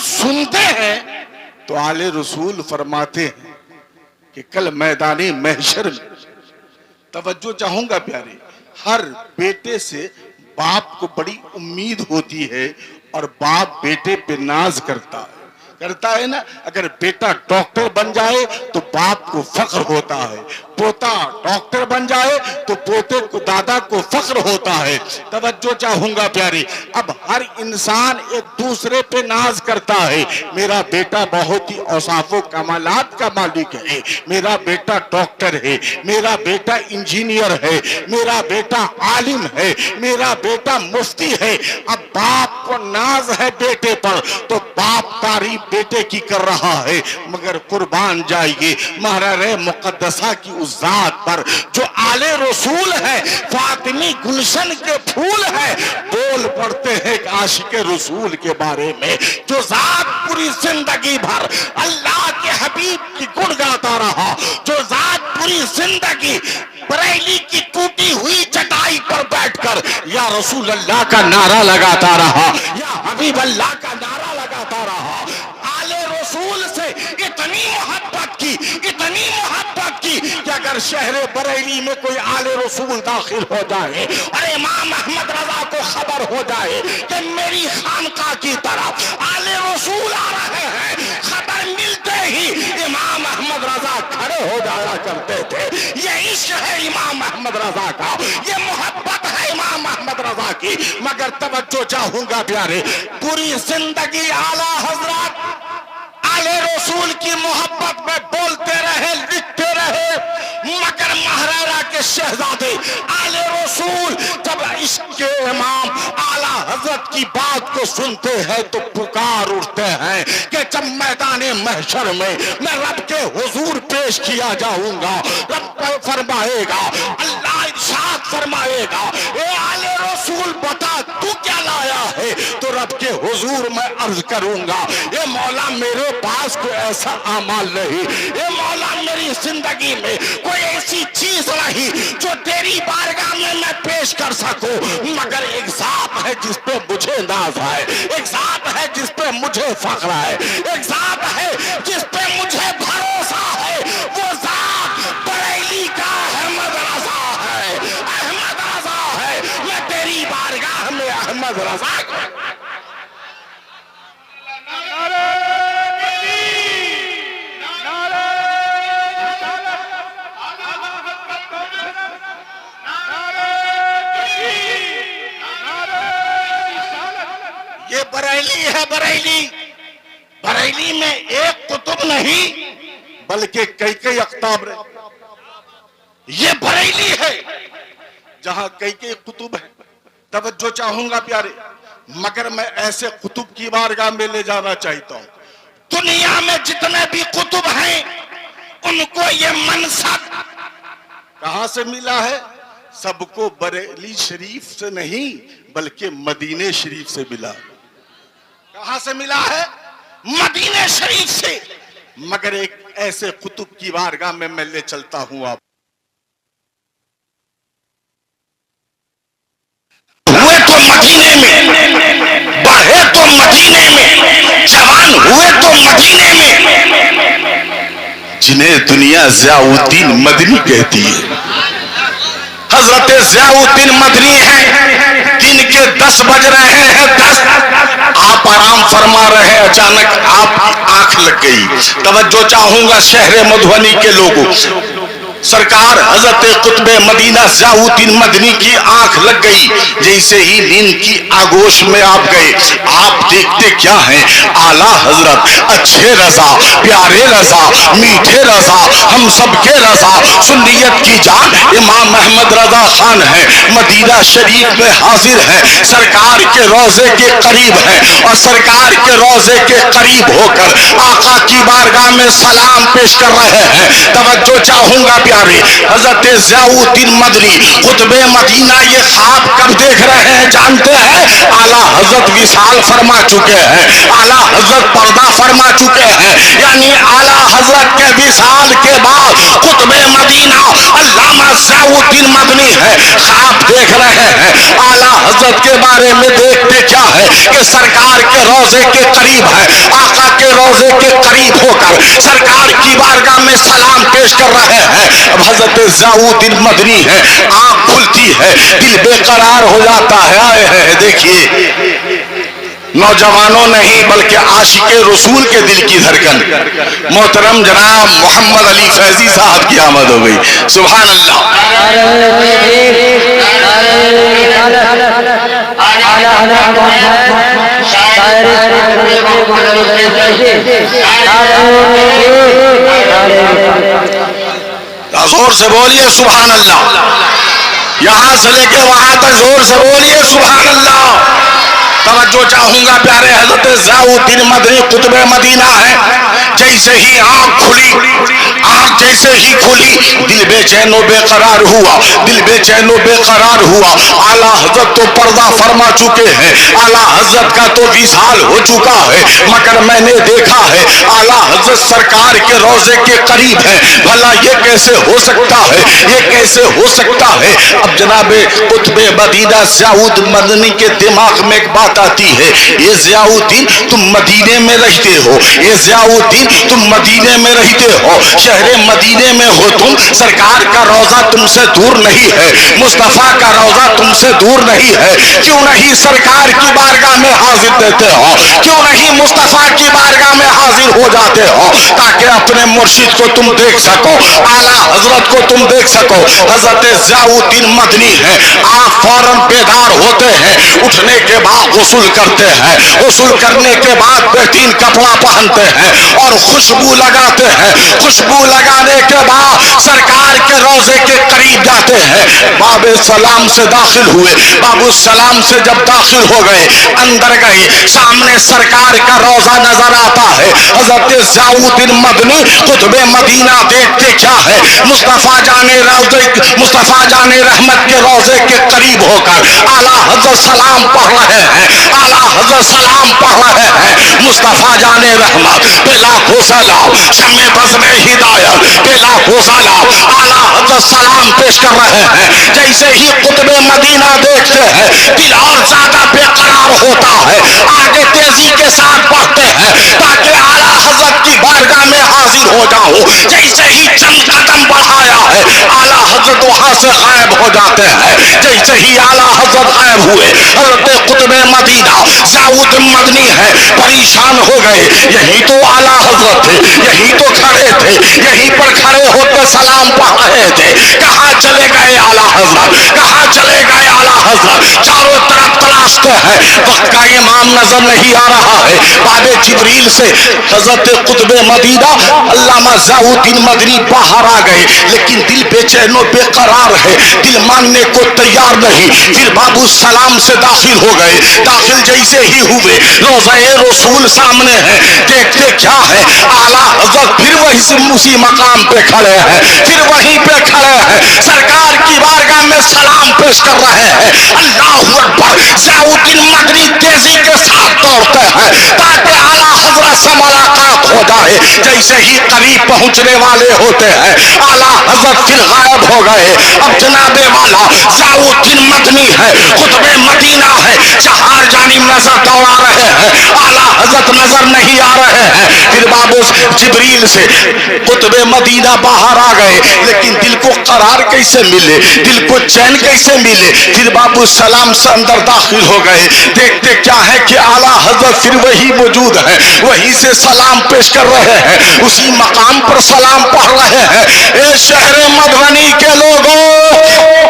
سنتے ہیں تو آل رسول فرماتے ہیں کہ کل میدان محشر میں، توجہ چاہوں گا پیارے، ہر بیٹے سے باپ کو بڑی امید ہوتی ہے اور باپ بیٹے پہ ناز کرتا ہے نا. اگر بیٹا ڈاکٹر بن جائے تو باپ کو فخر ہوتا ہے، پوتا ڈاکٹر بن جائے تو پوتے کو دادا کو فخر ہوتا ہے. توجہ چاہوں گا پیارے، اب ہر انسان ایک دوسرے پہ ناز کرتا ہے. میرا بیٹا بہت ہی اوصاف و کمالات کا مالک ہے، میرا بیٹا ڈاکٹر ہے، میرا بیٹا انجینئر ہے، میرا بیٹا عالم ہے، میرا بیٹا مفتی ہے. اب باپ کو ناز ہے بیٹے پر تو باپ تعریف بیٹے کی کر رہا ہے. مگر قربان جائیے مہرہ مقدسہ کی اس ذات پر جو آل رسول ہے، فاطمی گلشن کے پھول ہے. بول پڑتے ہیں ایک عاشق رسول کے بارے میں، جو ذات پوری زندگی بھر اللہ کے حبیب کی گن گاتا رہا، جو ذات پوری زندگی بریلی کی ٹوٹی ہوئی چٹائی پر بیٹھ کر یا رسول اللہ کا نعرہ لگاتا رہا، یا حبیب اللہ کا نعرہ لگاتا رہا. آل رسول سے اتنی محبت کی کہ اگر شہر بریلی میں کوئی آل رسول داخل ہو جائے اور امام احمد رضا کو خبر ہو جائے کہ میری خانقاہ کی طرف آل رسول آ رہے ہیں، خبر ملتے ہی امام احمد رضا کھڑے ہو جایا کرتے تھے. یہ عشق ہے امام احمد رضا کا، یہ محبت ہے امام احمد رضا کی. مگر توجہ چاہوں گا پیارے، پوری زندگی اعلیٰ حضرات آل رسول کی محبت میں بولتے رہے، لکھتے رہے. مگر مہرہ کے شہزادے آل رسول جب عشق کے امام اعلیٰ حضرت کی بات کو سنتے ہیں تو پکار اٹھتے ہیں کہ جب میدان محشر میں میں رب کے حضور پیش کیا جاؤں گا، رب فرمائے گا، اللہ ارشاد فرمائے گا، اے آل رسول بتا تو کیا لایا ہے؟ تو رب کے حضور میں عرض کروں گا، اے مولا میرے پاس کوئی ایسا اعمال نہیں، اے مولا میری زندگی میں کوئی ایسی چیز نہیں جو تیری بارگاہ میں پیش کر سکوں، مگر ایک ذات ہے جس پہ مجھے ناز ہے، ایک ذات ہے جس پہ مجھے فخر ہے، ایک ذات ہے جس پہ مجھے بھروسہ ہے. وہ ذات بریلی کا احمد رضا ہے، احمد رضا ہے. میں تیری بارگاہ میں احمد رضا یہ بریلی ہے. بریلی میں ایک قطب نہیں بلکہ کئی اقطاب رہے. یہ بریلی ہے جہاں کئی قطب ہیں. توجہ چاہوں گا پیارے، مگر میں ایسے قطب کی بارگاہ میں لے جانا چاہتا ہوں. دنیا میں جتنے بھی قطب ہیں ان کو یہ منصب کہاں سے ملا ہے؟ سب کو بریلی شریف سے نہیں بلکہ مدینہ شریف سے ملا. کہاں سے ملا ہے؟ مدینہ شریف سے. مگر ایک ایسے قطب کی بارگاہ میں میں لے چلتا ہوں. آپ ہوئے تو مدینے میں، بڑھے تو مدینے میں، جوان ہوئے تو مدینے میں، جنہیں دنیا ضیاء الدین مدنی کہتی ہے. حضرت ضیاء الدین مدنی ہیں، دن کے 10 بج رہے ہیں، 10 آپ آرام فرما رہے ہیں، اچانک آپ کی آنکھ لگ گئی. توجہ چاہوں گا شہر مدھونی کے لوگوں، سرکار حضرت قطب مدینہ ضیاء الدین مدنی کی آنکھ لگ گئی. جیسے ہی نیند کی آگوش میں آپ گئے، آپ دیکھتے کیا ہیں؟ اعلیٰ حضرت، اچھے رضا، پیارے رضا، میٹھے رضا، ہم سب کے رضا، سنیت کی جان امام احمد رضا خان ہے، مدینہ شریف میں حاضر ہے، سرکار کے روضے کے قریب ہے، اور سرکار کے روضے کے قریب ہو کر آقا کی بارگاہ میں سلام پیش کر رہے ہیں. توجہ چاہوں گا پیارے، حضرت ضیاء الدین مدنی قطب مدینہ یہ خواب کب دیکھ رہے ہیں جانتے ہیں؟ اعلیٰ حضرت وصال فرما چکے ہیں، اعلیٰ حضرت پردہ فرما فرما چکے ہیں. یعنی اعلیٰ حضرت کے وصال کے بعد قطب مدینہ علامہ ضیاء الدین مدنی ہے خواب دیکھ رہے ہیں. اعلیٰ حضرت کے بارے میں دیکھتے کیا ہے کہ سرکار کے روضے کے قریب ہے, آقا کے روضے کے قریب ہو کر سرکار کی بارگاہ میں سلام پیش کر رہے ہیں. اب حضرت ضیاء الدین مدنی ہے, آنکھ کھلتی ہے, دل بے قرار ہو جاتا ہے. آئے ہیں دیکھیے نوجوانوں نہیں بلکہ عاشق رسول کے دل کی دھڑکن. محترم جناب محمد علی فیضی صاحب کی آمد ہو گئی. سبحان اللہ. زور سے بولیے سبحان اللہ. یہاں سے لے کے وہاں تک زور سے بولیے سبحان اللہ. توجہ چاہوں گا پیارے حضرت ضیاء الدین مدنی قطب مدینہ ہے. جیسے ہی آنکھ جیسے ہی کھلی دل بے چین و بے قرار ہوا, دل بے چین و بے قرار ہوا. اعلیٰ حضرت تو پردہ فرما چکے ہیں, اعلیٰ حضرت کا تو وصال ہو چکا ہے, مگر میں نے دیکھا ہے اعلیٰ حضرت سرکار کے روضے کے قریب ہے. بھلا یہ کیسے ہو سکتا ہے, یہ کیسے ہو سکتا ہے. اب جناب قطب مدینہ ضیاء الدین مدنی کے دماغ میں ایک بات آتی ہے, یہ ضیاء الدین تم مدینے میں رہتے ہو, یہ ضیاء الدین تم مدینے میں رہتے ہو, شہر مدینے میں ہو تم, سرکار کا روضہ تم سے دور نہیں ہے, مصطفیٰ کا روضہ تم سے دور نہیں ہے. کیوں نہیں سرکار کی بارگاہ میں حاضر دیتے ہو, کیوں نہیں مصطفیٰ کی بارگاہ میں حاضر ہو جاتے ہو تاکہ اپنے مرشد کو تم دیکھ سکو, اعلیٰ حضرت کو تم دیکھ سکو. حضرت ضیاء الدین مدنی ہے, آپ فوراً بیدار ہوتے ہیں, اٹھنے کے بعد غسل کرتے ہیں, غسل کرنے کے بعد بہترین کپڑا پہنتے ہیں اور خوشبو لگاتے ہیں. خوشبو لگانے کے بعد سرکار کے روضے کے قریب جاتے ہیں. باب السلام سے داخل ہوئے, باب السلام سے جب داخل ہو گئے, اندر گئے, سامنے سرکار کا روضہ نظر آتا ہے. حضرت ضیاء الدین مدنی قطب مدینہ دیکھتے کیا ہے, مصطفیٰ جان رحمت کے روضے کے قریب ہو کر اعلیٰ حضرت سلام پڑھ رہے ہیں, اعلیٰ حضرت سلام پڑھ رہے ہیں. مصطفیٰ جان رحمت پہ لاکھوں سلام, شمع بزم ہدایت پہ لاکھوں سلام. اعلیٰ حضرت سلام پیش کر رہے ہیں. جیسے ہی قطب مدینہ دیکھتے ہیں دل اور زیادہ بے قرار ہوتا ہے, آگے تیزی کے ساتھ بڑھتے ہیں تاکہ اعلیٰ حضرت کی بارگاہ میں حاضر ہو جاؤ. جیسے ہی چند قدم بڑھایا ہے اعلیٰ حضرت وہاں سے غائب ہو جاتے ہیں. جیسے ہی اعلیٰ حضرت غائب ہوئے, حضرت قطب مدینہ ضیاء الدین مدنی ہے, پریشان ہو گئے. یہی تو اعلیٰ حضرت تھے, یہی تو کھڑے تھے, یہیں پر کھڑے ہوتے سلام پڑھ رہے تھے. کہاں چلے گئے اعلیٰ حضرت, کہاں چلے گئے اعلیٰ حضرت. چاروں طرف تلاشتے ہیں, وقت کا امام نظر نہیں آ رہا ہے. باب جبریل سے حضرت قطب مدینہ علامہ ضیاء الدین مدنی باہر آ گئے, لیکن دل بے چین و بے قرار ہے, دل ماننے کو تیار نہیں. پھر باب السلام سے داخل ہو گئے. داخل جیسے ہی ہوئے, روضہ رسول سامنے ہے. دیکھتے کیا ہے, اعلیٰ حضرت پھر اسی مقام پہ کھڑے ہیں, پھر وہیں پہ کھڑے ہیں, سرکار کی بارگاہ میں سلام پیش کر رہے ہیں. اللہ اکبر. ضیاء الدین مدنی تیزی کے ساتھ دوڑتے ہیں تاکہ اعلیٰ حضرت سے ملاقات ہو جائے. جیسے ہی قریب پہنچنے والے ہوتے ہیں اعلیٰ حضرت پھر غائب ہو گئے. اب جناب والا ضیاء الدین مدنی ہے, قطب مدینہ ہے, چہار جانب نظر دوڑا رہے ہیں, اعلیٰ حضرت نظر نہیں آ رہے ہیں. پھر باب جبریل سے قطب مدینہ باہر آ گئے, لیکن دل کو قرار کیسے ملے, دل کو چین کیسے ملے. پھر باب السلام سے اندر داخل ہو گئے. دیکھتے کیا ہے کہ اعلیٰ حضرت پھر وہی موجود ہے, وہیں سے سلام پیش کر رہے ہیں, اسی مقام پر سلام پڑھ رہے ہیں. اے شہر مدنی کے لوگوں,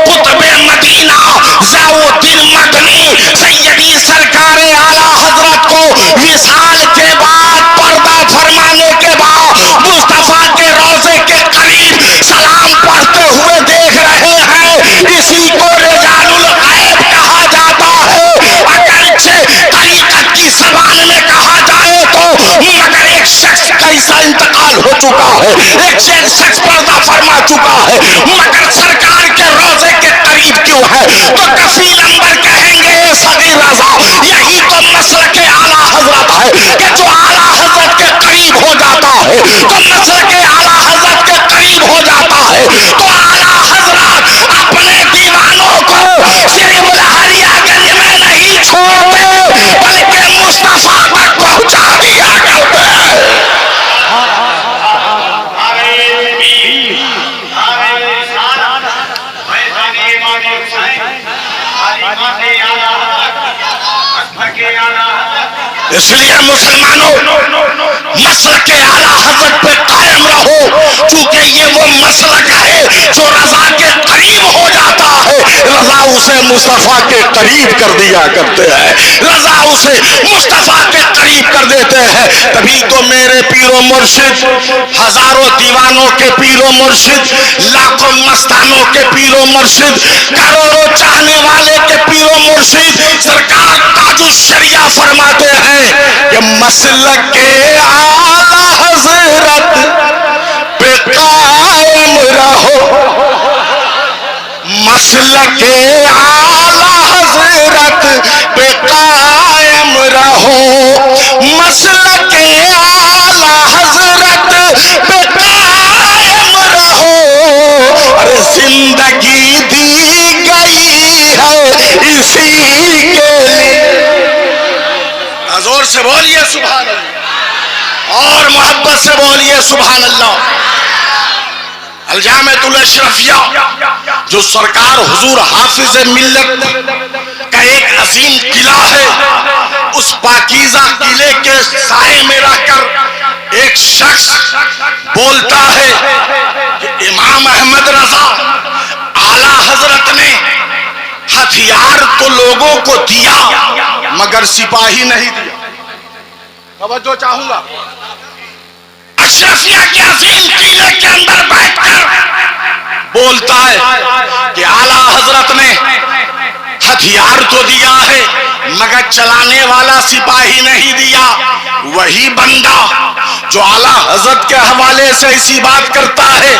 قطب مدینہ ضیاء الدین مدنی سیدی سرکار اعلیٰ حضرت کو وصال کے بعد پردہ فرمانے کے بعد مصطفیٰ کے روضے کے قریب سلام پڑھتے ہوئے دیکھ رہے ہیں. اسی کو رجال الغیب کہا جاتا ہے, اگرچہ طریقت کی زبان میں کہا جائے تو, مگر ایک شخص کا ایسا انتقال ہو چکا ہے, ایک شخص پردہ فرما چکا ہے, مگر سرکار کے روضے کے قریب کیوں ہے, تو کفیل انبر کہیں گے صغیر رضا. یہی تو مسلک اعلیٰ حضرت ہے کہ جو اعلیٰ حضرت کے تو مسلک اعلیٰ حضرت کے قریب ہو جاتا ہے. تو اعلیٰ حضرت اپنے دیوانوں کو صرف لہریا گنج میں نہیں چھوڑتے بلکہ مصطفیٰ تک پہنچا دیا کرتے ہیں. اس لیے مسلمانوں مسلک اعلیٰ حضرت پہ قائم رہو، چونکہ یہ وہ مسلک ہے جو رضا کے قریب ہو جاتا ہے. رضا اسے مصطفیٰ کے قریب کر دیا کرتے ہیں، رضا اسے مصطفیٰ کے قریب کر دیتے ہیں. تبھی تو میرے پیر و مرشد، ہزاروں دیوانوں کے پیر و مرشد، لاکھوں مستانوں کے پیر و مرشد، کروڑوں چاہنے والے کے پیر و مرشد سرکار تاج الشریعہ فرماتے ہیں کہ مسلک اعلیٰ حضرت پہ قائم رہو، مسلک اعلیٰ حضرت پہ قائم رہو، مسلک اعلیٰ حضرت پہ قائم رہو. ارے زندگی دی گئی ہے اسی کے لیے. زور سے بولیے سبحان اللہ، اور محبت سے بولیے سبحان اللہ. الجامعۃ الاشرفیہ جو سرکار حضور حافظ ملت کا ایک عظیم قلعہ ہے، اس پاکیزہ قلعے کے سائے میں رہ کر ایک شخص بولتا ہے کہ امام احمد رضا اعلیٰ حضرت نے ہتھیار تو لوگوں کو دیا مگر سپاہی نہیں دیا. توجہ چاہوں گا. اشرفیہ کے عظیم قلعے کے اندر بیٹھ کر بولتا ہے کہ اعلیٰ حضرت نے ہتھیار تو دیا ہے مگر چلانے والا سپاہی نہیں دیا. وہی بندہ جو اعلیٰ حضرت کے حوالے سے ایسی بات کرتا ہے،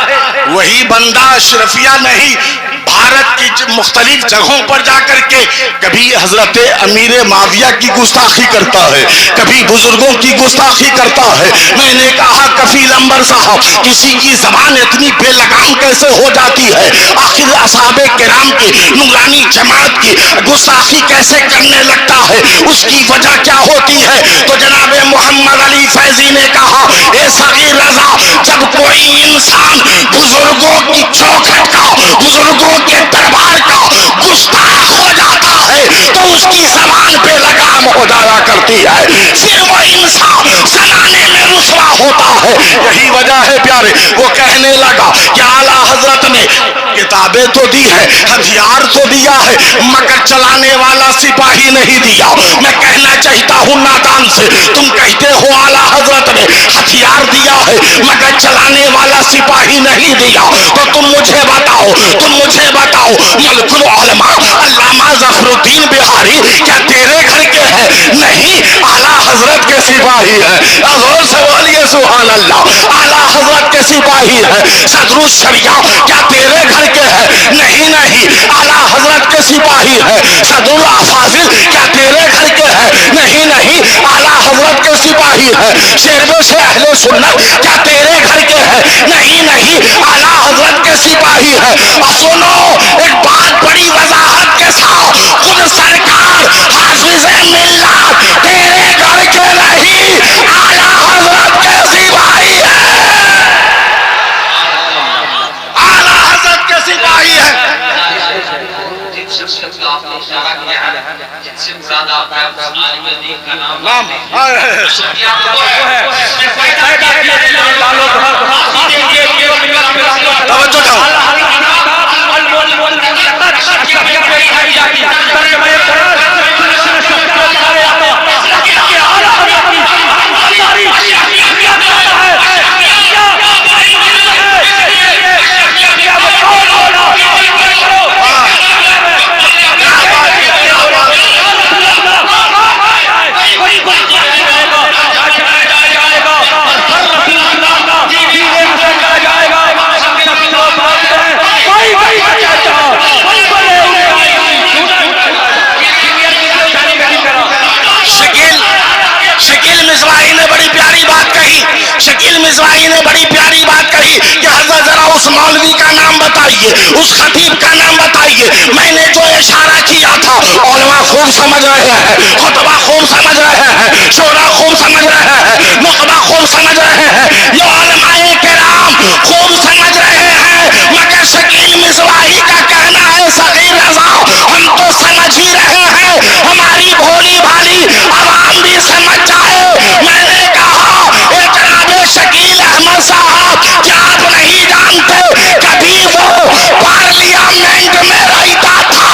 وہی بندہ اشرفیہ نہیں بھارت کی مختلف جگہوں پر جا کر کے کبھی حضرت امیر معاویہ کی گستاخی کرتا ہے، کبھی بزرگوں کی گستاخی کرتا ہے. میں نے کہا کفیل انور صاحب، کسی کی زبان اتنی بے لگام کیسے ہو جاتی ہے؟ آخر اصحاب کرام کی نورانی جماعت کی گستاخی کیسے کرنے لگتا ہے؟ اس کی وجہ کیا ہوتی ہے؟ تو جناب محمد علی فیضی نے کہا اے صغیر رضا، جب کوئی انسان بزرگوں کی چوکھٹ کا، بزرگوں کے دربار کا گستاخ ہو جاتا ہے تو اس کی زبان پہ لگام ہو جایا کرتی ہے، پھر وہ انسان زمانے میں رسوا ہوتا ہے. یہی وجہ ہے پیارے، وہ کہنے لگا کہ اعلیٰ حضرت نے کتابیں تو دی ہے، ہتھیار تو دیا ہے مگر چلانے والا سپاہی نہیں دیا. میں کہنا چاہتا ہوں نادان سے، تم کہتے ہو اعلیٰ حضرت نے ہتھیار دیا ہے مگر چلانے والا سپاہی نہیں دیا، تو تم مجھے بتاؤ ملک العلماء علامہ ظفر الدین بہاری کیا تیرے گھر کے ہیں؟ نہیں، اعلیٰ حضرت کے سپاہی ہیں. زور سے بولیے سبحان اللہ. اعلیٰ حضرت کے سپاہی ہیں. صدر الشریعہ کیا تیرے گھر کے ہیں؟ نہیں، اعلیٰ حضرت کے سپاہی ہیں. صدر الافاضل کیا تیرے گھر کے ہیں؟ نہیں، اعلیٰ حضرت کے سپاہی ہیں. شیربے سے اہل سنت کیا تیرے گھر کے ہیں؟ نہیں، اعلیٰ حضرت کے سپاہی ہیں. سنو ایک بات بڑی وضاحت کے ساتھ، خود سرکار حافظ ملت تیرے گھر کے نہیں، اعلیٰ حضرت کے سپاہی ہیں. اعلیٰ حضرت کے سپاہی ہیں. جن شخصیت کا آپ نے اشارہ کیا ہے، جن سے مراد آپ کا عالم دین کا نام توجہ کہی کہ حضرت ذرا اس مولوی کا نام بتائیے، اس خطیب کا نام بتائیے، میں نے جو اشارہ کیا تھا علماء خوب سمجھ رہے ہیں، خطبہ خوب سمجھ رہے ہیں، شورا خوب سمجھ رہے ہیں، نخبہ خوب سمجھ رہے ہیں، یہ علماء کرام خوب سمجھ رہے ہیں، مگر شکیل مصباحی کا کہنا ہے صغیر رضا ہم تو سمجھ ہی رہے ہیں، ہماری بھولی بھالی عوام بھی سمجھ جائے۔ میں نے کہا اے جناب شکیل احمد صاحب کیا آپ نہیں جانتے کبھی وہ پارلیامنٹ میں رہتا تھا،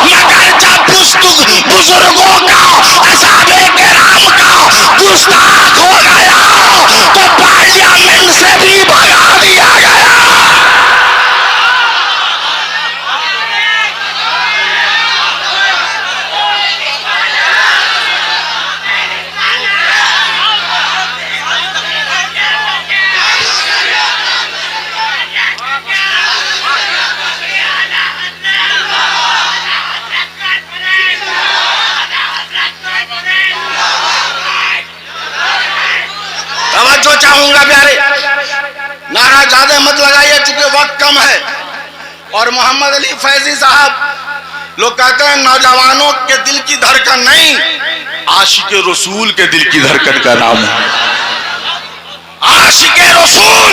مگر جب بزرگوں کا اصحاب کرام کا گستاخ ہو گیا تو پارلیامنٹ سے بھی بھگا دیا گیا۔ توجہ چاہوں گا پیارے، نعرہ زیادہ مت لگائیے چونکہ وقت کم ہے۔ اور محمد علی فیضی صاحب لوگ کہتے ہیں نوجوانوں کے دل کی دھڑکن نہیں، عاشق رسول کے دل کی دھڑکن کا نام ہے۔ عاشق رسول،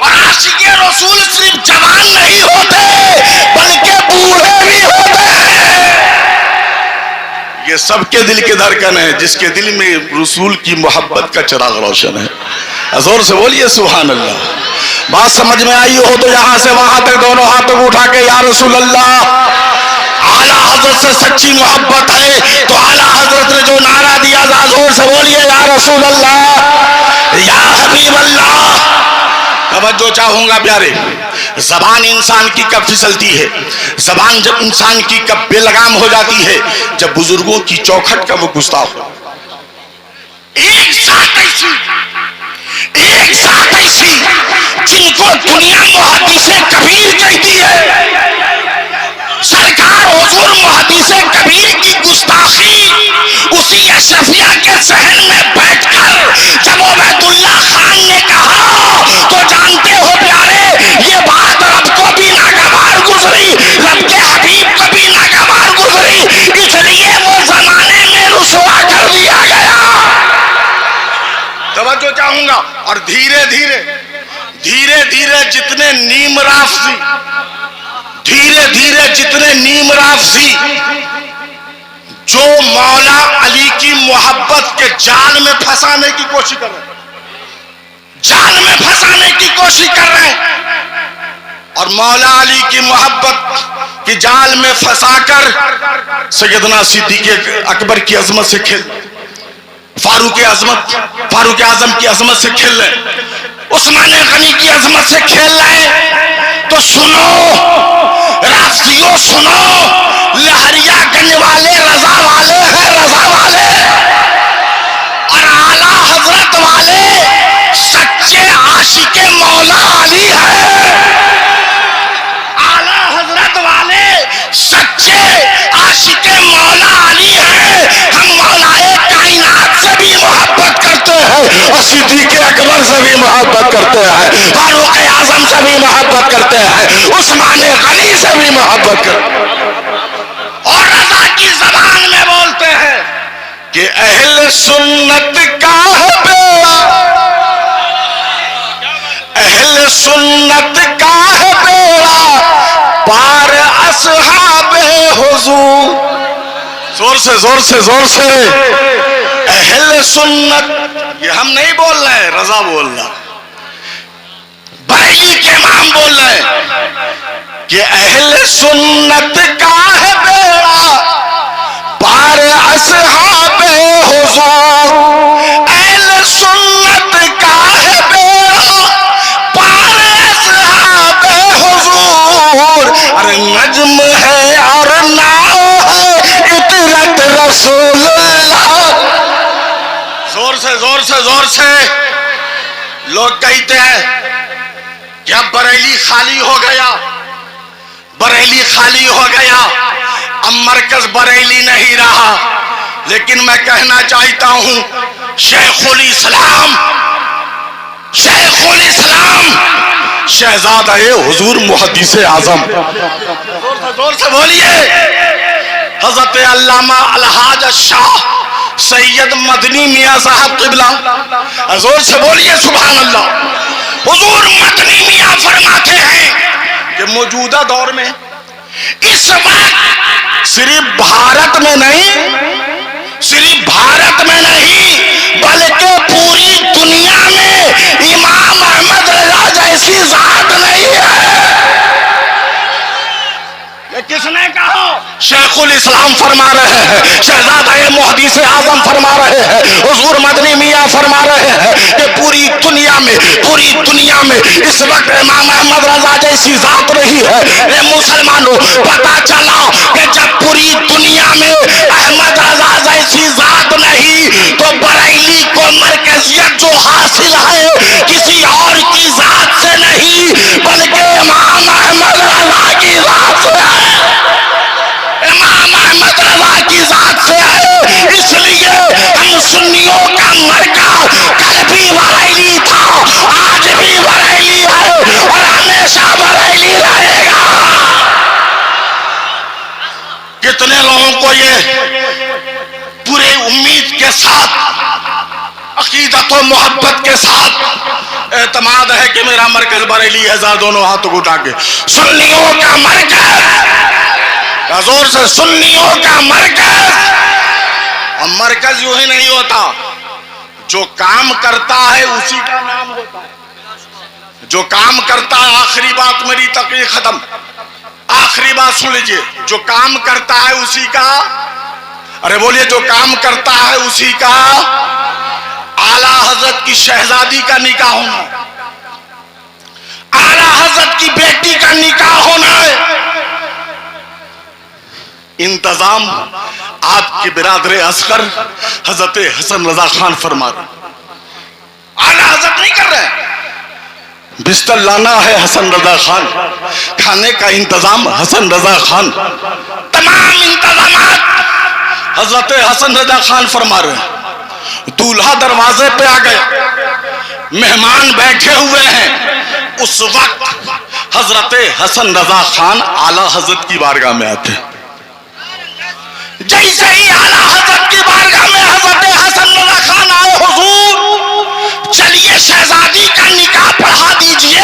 اور عاشق رسول صرف جوان نہیں ہوتے بلکہ بوڑھے بھی ہوتے ہیں۔ یہ سب کے دل کی دھڑکن ہے جس کے دل میں رسول کی محبت کا چراغ روشن ہے۔ زور سے بولیے سبحان اللہ۔ بات سمجھ میں آئی ہو تو یہاں سے وہاں تک دونوں ہاتھوں کو اٹھا کے یا رسول اللہ۔ اعلیٰ حضرت سے سچی محبت ہے تو اعلیٰ حضرت نے جو نعرہ دیا زور سے بولیے یا رسول اللہ، یا حبیب اللہ۔ توجہ چاہوں گا پیارے، زبان انسان کی کب پھسلتی ہے، زبان جب انسان کی کب بے لگام ہو جاتی ہے، جب بزرگوں کی چوکھٹ کا وہ گستاخ ہو۔ ایک ساتھ ایسی جن کو دنیا محدث کبیر کہتی ہے، سرکار حضور محدث کبیر کی گستاخی اسی اشرفیہ کے صحن میں بیٹھ کر جب عبید اللہ خان نے کہا تو جانتے ہو پیارے یہ بات رب کو بھی ناگوار گزری، رب کے حبیب کو بھی ناگوار گزری، اس لیے وہ زمانے میں رسوا کر دیا گیا۔ توجہ چاہوں گا۔ اور دھیرے دھیرے جتنے نیم رافضی، جتنے نیم رافضی جو مولا علی کی محبت کے جال میں پھنسانے کی کوشش کر رہے ہیں، اور مولا علی کی محبت کے جال میں پھنسا کر سیدنا صدیق اکبر کی عظمت سے کھیل، فاروق اعظم کی عظمت سے کھیل رہے، عثمان غنی کی عظمت سے کھیل رہے، تو سنو رافضیوں سنو، لہریا گنج والے رضا والے ہیں، رضا والے، اور اعلیٰ حضرت والے سچے عاشق مولا علی ہیں، اعلیٰ حضرت والے سچے عاشق مولا علی ہیں۔ ہم مولا کائنات سے بھی محبت کرتے ہیں اور صدیق اکبر سے بھی محبت کرتے ہیں، فاروق اعظم سے بھی محبت کرتے ہیں، عثمان غنی سے بھی محبت کرتے ہیں، اور رضا کی زبان میں بولتے ہیں کہ اہل سنت کا ہے بیڑا، اہل سنت کا ہے بیڑا پار اصحاب حضور۔ زور سے اہل سنت، یہ ہم نہیں بول رہے ہیں، رضا بول رہا، بریلی کے امام بول رہے ہیں کہ اہل سنت کا ہے بیڑا پار اصحاب حضور، اہل سنت کا ہے بیڑا پار اصحاب حضور، ارے نجم ہے اور ناؤ ہے اطرت رسول اللہ۔ زور سے لوگ کہتے ہیں کہ اب بریلی خالی ہو گیا، اب مرکز بریلی نہیں رہا، لیکن میں کہنا چاہتا ہوں شیخ الاسلام شہزادہ حضور محدث اعظم، زور سے بولیے، حضرت علامہ الحاج شاہ سید مدنی میاں صاحب قبلہ، زور سے بولیے سبحان اللہ۔ حضور مدنی میاں فرماتے ہیں کہ موجودہ دور میں اس وقت صرف بھارت میں نہیں بلکہ پوری دنیا میں امام احمد رضا جیسی ذات نہیں ہے۔ یہ کس نے کہا؟ شیخ الاسلام فرما رہے ہیں، شہزادہ محدث اعظم فرما رہے ہیں، حضور مدنی میاں فرما رہے ہیں کہ پوری دنیا میں اس وقت امام احمد رضا جیسی ذات نہیں ہے۔ اے مسلمانوں، پتا چلا کہ جب پوری دنیا میں احمد رضا جیسی ذات نہیں تو بریلی کو مرکزیت جو حاصل ہے کسی اور کی ذات سے نہیں بلکہ امام احمد رضا کی ذات سے ہے، امام احمد رضا کی ذات سے ہے۔ اس لیے ہم سنیوں کا مرکز کل بھی بریلی تھا، آج بھی بریلی ہے اور ہمیشہ بریلی رہے گا۔ کتنے لوگوں کو یہ پورے امید کے ساتھ، عقیدت و محبت کے ساتھ اعتماد ہے کہ میرا مرکز بریلی ہے؟ ذرا دونوں ہاتھوں کو اٹھا کے، سنیوں کا مرکز، زور سے، سنیوں کا مرکز۔ اور مرکز یوں ہی نہیں ہوتا، جو کام کرتا ہے اسی کا نام ہوتا ہے، جو کام کرتا ہے۔ آخری بات میری تقریر ختم، آخری بات سن لیجئے، جو کام کرتا ہے اسی کا، ارے بولیے، جو کام کرتا ہے اسی کا اعلیٰ حضرت کی شہزادی کا نکاح ہونا، اعلیٰ حضرت کی بیٹی کا نکاح ہونا ہے۔ انتظام آپ کے برادر اصغر حضرت حسن رضا خان فرما رہے، اعلیٰ حضرت نہیں کر رہے۔ بستر لانا ہے حسن رضا خان، کھانے کا انتظام حسن رضا خان، تمام انتظامات حضرت حسن رضا خان فرما رہے ہیں۔ دولہا دروازے پہ آ گئے، مہمان بیٹھے ہوئے ہیں، اس وقت حضرت حسن رضا خان اعلیٰ حضرت کی بارگاہ میں آتے ہیں۔ جیسے ہی اعلیٰ حضرت کی بارگاہ میں حضرت حسن رضا خان آئے، حضور چلیے شہزادی کا نکاح پڑھا دیجئے،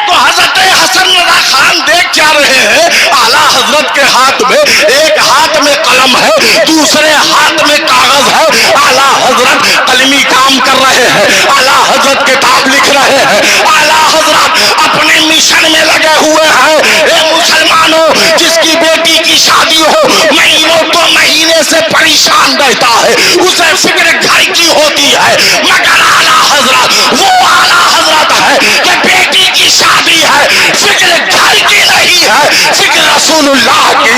تو حضرت حسن رضا خان دیکھ کیا رہے ہیں؟ اعلیٰ حضرت کے ہاتھ میں، ایک ہاتھ میں قلم ہے، دوسرے ہاتھ میں کاغذ ہے۔ اعلیٰ حضرت قلمی کام کر رہے ہیں، اعلیٰ حضرت کتاب لکھ رہے ہیں، اعلیٰ حضرت اپنے مشن میں لگے ہوئے ہیں۔ اے مسلمانوں، جس کی بیٹی کی شادی ہو مہینوں تو مہینے سے پریشان رہتا ہے، اسے فکر گھر کی ہوتی ہے، مگر اعلیٰ حضرت وہ اعلیٰ حضرت ہے کہ بیٹی کی شادی ہے، فکر گھر کی نہیں ہے، فکر رسول اللہ کی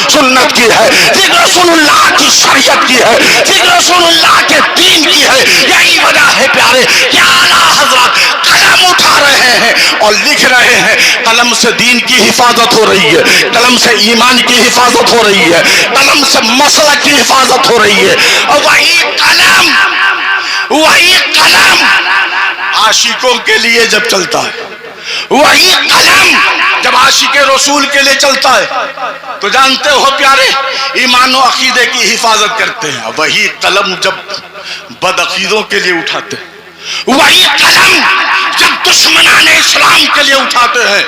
سنت کی ہے، فکر رسول اللہ کی شریعت کی ہے، فکر رسول اللہ کے دین کی ہے۔ یہی وجہ ہے پیارے کہ اعلیٰ حضرت قلم اٹھا رہے ہیں اور لکھ رہے ہیں۔ قلم سے دین کی حفاظت ہو رہی ہے، قلم سے ایمان کی حفاظت ہو رہی ہے، قلم سے مسلک کی حفاظت ہو رہی ہے۔ اور وہی قلم عاشقوں کے لیے جب چلتا ہے، وہی قلم جب عاشق رسول کے لیے چلتا ہے تو جانتے ہو پیارے، ایمان و عقیدے کی حفاظت کرتے ہیں۔ وہی قلم جب بدعقیدوں کے لیے اٹھاتے ہیں، وہی قلم جب دشمنان اسلام کے لیے اٹھاتے ہیں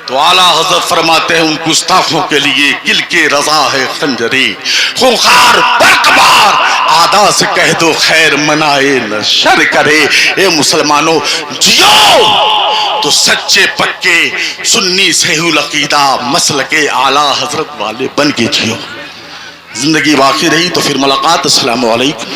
تو اعلیٰ حضرت فرماتے ہیں ان گستاخوں کے لیے کل کے رضا ہے خنجری، خونخوار برقبار آدا سے کہہ دو خیر منائے نہ شر کرے۔ اے مسلمانوں، جیو تو سچے پکے سنی صحیح العقیدہ مسلک اعلیٰ حضرت والے بن کے جیو۔ زندگی باقی رہی تو پھر ملاقات۔ السلام علیکم۔